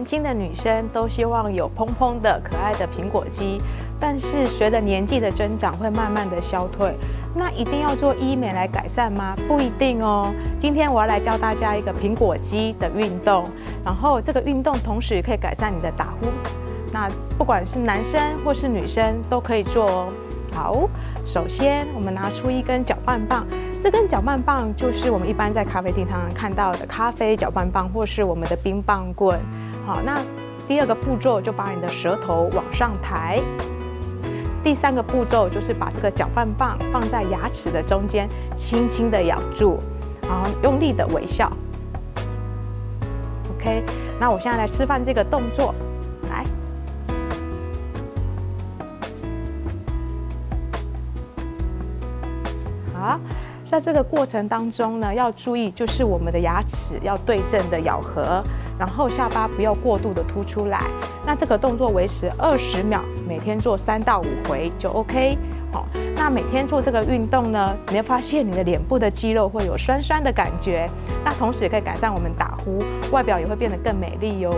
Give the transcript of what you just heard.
年轻的女生都希望有蓬蓬的可爱的苹果肌，但是随着年纪的增长，会慢慢的消退。那一定要做医美来改善吗？不一定哦。今天我要来教大家一个苹果肌的运动，然后这个运动同时可以改善你的打呼。那不管是男生或是女生都可以做哦。好，首先我们拿出一根搅拌棒。这根搅拌棒就是我们一般在咖啡厅常常看到的咖啡搅拌棒，或是我们的冰棒棍。好，那第二个步骤就把你的舌头往上抬。第三个步骤就是把这个搅拌棒放在牙齿的中间，轻轻的咬住，然后用力的微笑。OK， 那我现在来示范这个动作，来。好。在这个过程当中呢，要注意就是我们的牙齿要对正的咬合，然后下巴不要过度的凸出来。那这个动作维持20秒，每天做3到5回就 OK。好，那每天做这个运动呢，你会发现你的脸部的肌肉会有酸酸的感觉，那同时也可以改善我们打呼，外表也会变得更美丽哟。